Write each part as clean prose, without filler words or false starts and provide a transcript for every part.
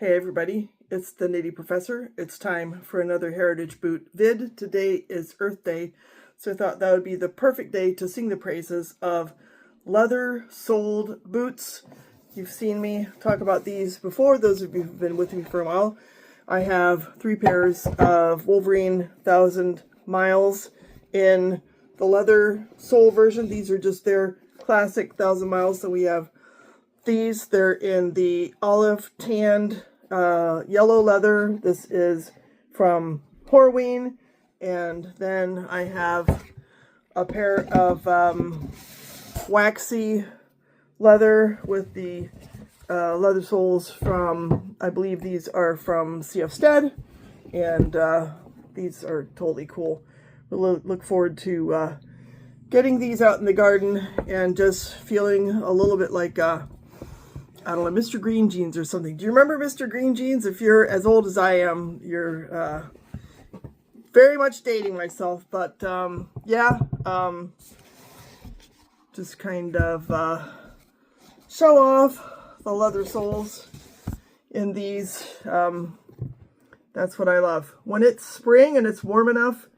Hey everybody, it's the Nitty Professor. It's time for another Heritage Boot vid. Today is Earth Day, so I thought that would be the perfect day to sing the praises of leather-soled boots. You've seen me talk about these before, those of you who've been with me for a while. I have 3 pairs of Wolverine 1000 miles in the leather sole version. These are just their classic 1000 miles, so we have these. They're in the olive tanned yellow leather. This is from Wolverine. And then I have a pair of waxy leather with the leather soles from, I believe these are from CF Stead. And these are totally cool. We'll look forward to getting these out in the garden and just feeling a little bit like I don't know, Mr. Green Jeans or something. Do you remember Mr. Green Jeans? If you're as old as I am, you're very much dating myself. But yeah, just kind of show off the leather soles in these. That's what I love. When it's spring and it's warm enough,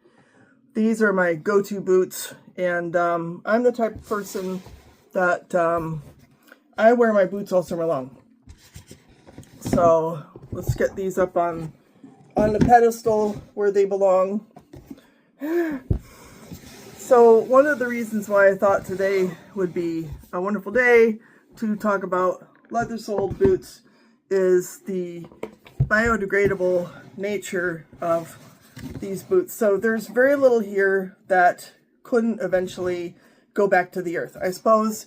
these are my go-to boots. And I'm the type of person that I wear my boots all summer long. So let's get these up on the pedestal where they belong. So one of the reasons why I thought today would be a wonderful day to talk about leather-soled boots is the biodegradable nature of these boots. So there's very little here that couldn't eventually go back to the earth. I suppose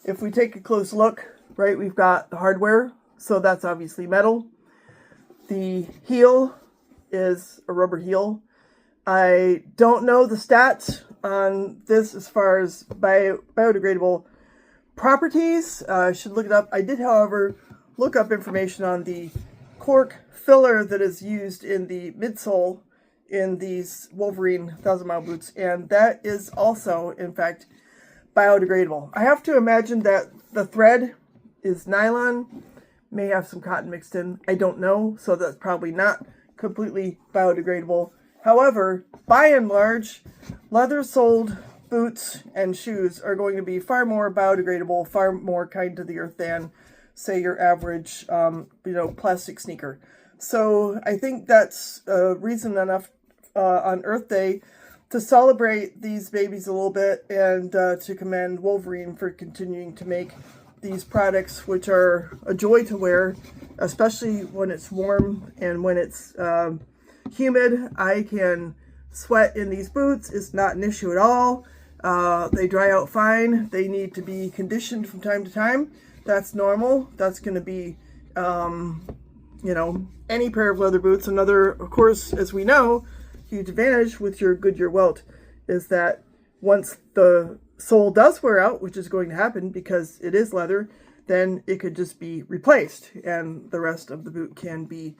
if we take a close look, right, we've got the hardware, so that's obviously metal. The heel is a rubber heel. I don't know the stats on this as far as biodegradable properties. I should look it up. I did, however, look up information on the cork filler that is used in the midsole in these Wolverine 1000 mile boots, and that is also, in fact, biodegradable. I have to imagine that the thread is nylon, may have some cotton mixed in. I don't know, so that's probably not completely biodegradable. However, by and large, leather-soled boots and shoes are going to be far more biodegradable, far more kind to the earth than, say, your average, plastic sneaker. So I think that's reason enough on Earth Day to celebrate these babies a little bit and to commend Wolverine for continuing to make these products, which are a joy to wear, especially when it's warm and when it's humid. I can sweat in these boots. It's not an issue at all. They dry out fine. They need to be conditioned from time to time. That's normal. That's going to be, any pair of leather boots. Another, of course, as we know, huge advantage with your Goodyear welt is that once the sole does wear out, which is going to happen because it is leather, then it could just be replaced and the rest of the boot can be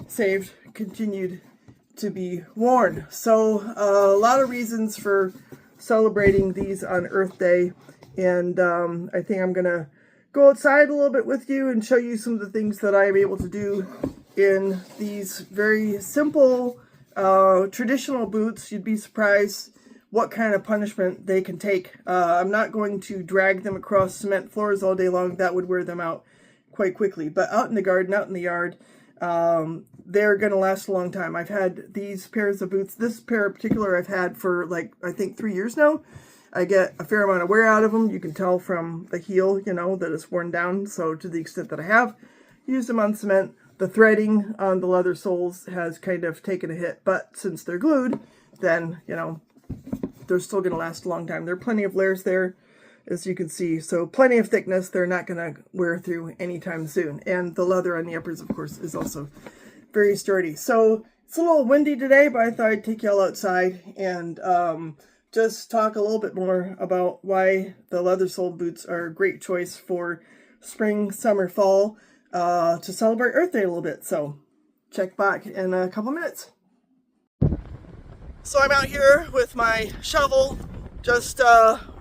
saved, continued to be worn. So a lot of reasons for celebrating these on Earth Day, and I think I'm gonna go outside a little bit with you and show you some of the things that I am able to do in these very simple traditional boots. You'd be surprised what kind of punishment they can take. I'm not going to drag them across cement floors all day long. That would wear them out quite quickly. But out in the garden, out in the yard, they're going to last a long time. I've had these pairs of boots. This pair in particular I've had for I think 3 years now. I get a fair amount of wear out of them. You can tell from the heel, that it's worn down. So to the extent that I have used them on cement, the threading on the leather soles has kind of taken a hit, but since they're glued, then, they're still going to last a long time. There are plenty of layers there, as you can see, so plenty of thickness. They're not going to wear through anytime soon. And the leather on the uppers, of course, is also very sturdy. So it's a little windy today, but I thought I'd take y'all outside and just talk a little bit more about why the leather-soled boots are a great choice for spring, summer, fall, to celebrate Earth Day a little bit. So check back in a couple minutes. So I'm out here with my shovel. Just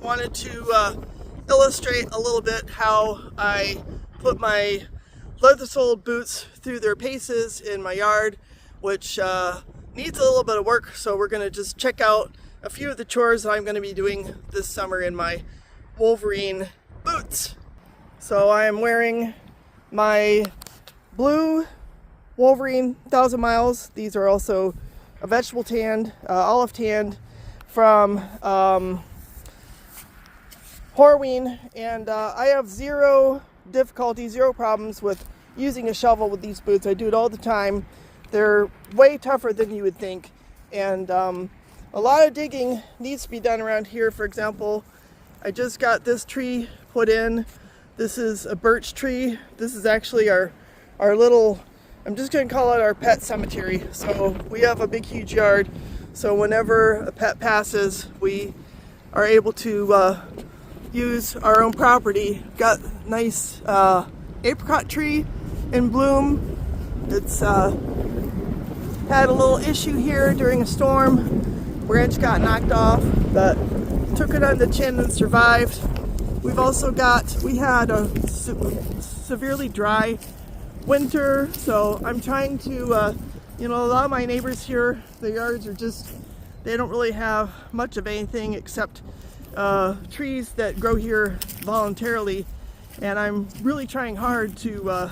wanted to illustrate a little bit how I put my leather-soled boots through their paces in my yard, which needs a little bit of work. So we're going to just check out a few of the chores that I'm going to be doing this summer in my Wolverine boots. So I am wearing my blue Wolverine 1000 miles. These are also a vegetable tanned, olive tanned from Horween, and I have zero difficulty, zero problems with using a shovel with these boots. I do it all the time. They're way tougher than you would think, and a lot of digging needs to be done around here. For example, I just got this tree put in. This is a birch tree. This is actually our little, I'm just going to call it our pet cemetery. So we have a big huge yard, so whenever a pet passes, we are able to use our own property. Got nice apricot tree in bloom. It's had a little issue here during a storm. Branch got knocked off, but took it on the chin and survived. We've also we had a severely dry winter, so I'm trying to, a lot of my neighbors here, their yards are just, they don't really have much of anything except trees that grow here voluntarily, and I'm really trying hard to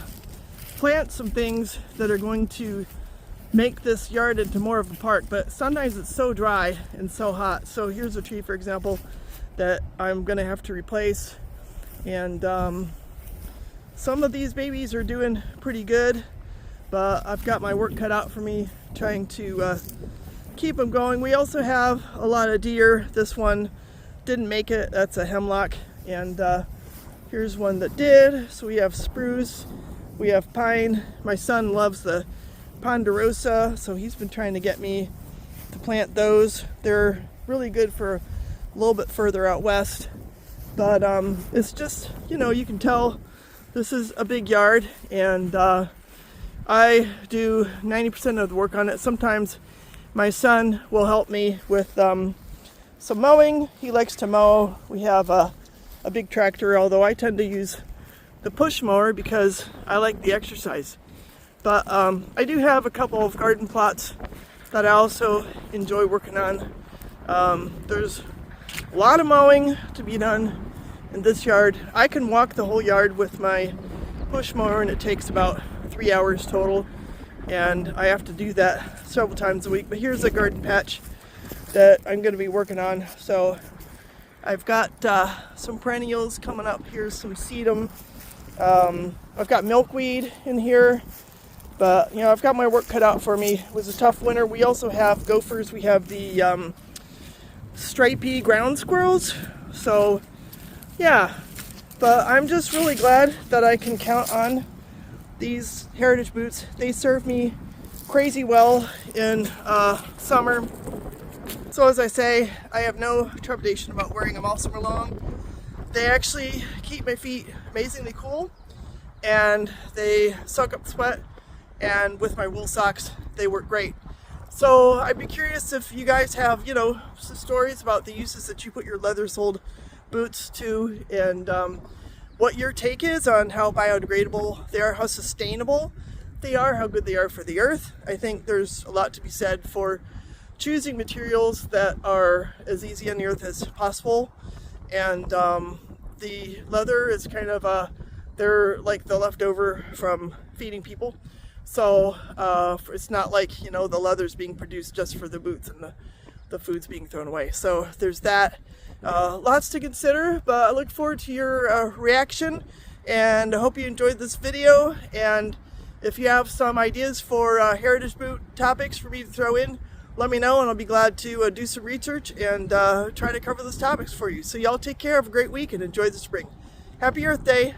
plant some things that are going to make this yard into more of a park. But sometimes it's so dry and so hot. So here's a tree, for example, that I'm gonna have to replace, and some of these babies are doing pretty good, but I've got my work cut out for me trying to keep them going. We also have a lot of deer. This one didn't make it. That's a hemlock, and here's one that did. So we have spruce, we have pine. My son loves the ponderosa, so he's been trying to get me to plant those. They're really good for a little bit further out west, but it's just, you can tell this is a big yard, and I do 90% of the work on it. Sometimes my son will help me with some mowing. He likes to mow. We have a big tractor, although I tend to use the push mower because I like the exercise. But I do have a couple of garden plots that I also enjoy working on. There's a lot of mowing to be done in this yard. I can walk the whole yard with my push mower, and it takes about 3 hours total, and I have to do that several times a week. But here's a garden patch that I'm going to be working on. So I've got some perennials coming up. Here's some sedum. I've got milkweed in here. But, I've got my work cut out for me. It was a tough winter. We also have gophers. We have the stripy ground squirrels. So, yeah. But I'm just really glad that I can count on these heritage boots. They serve me crazy well in summer. So as I say, I have no trepidation about wearing them all summer long. They actually keep my feet amazingly cool, and they soak up sweat. And with my wool socks, they work great. So I'd be curious if you guys have, some stories about the uses that you put your leather-soled boots to, and what your take is on how biodegradable they are, how sustainable they are, how good they are for the earth. I think there's a lot to be said for choosing materials that are as easy on the earth as possible. And the leather is kind of they're like the leftover from feeding people. So it's not like, the leather's being produced just for the boots and the food's being thrown away. So there's that. Lots to consider, but I look forward to your reaction, and I hope you enjoyed this video. And if you have some ideas for heritage boot topics for me to throw in, let me know, and I'll be glad to do some research and try to cover those topics for you. So y'all take care, have a great week, and enjoy the spring. Happy Earth Day!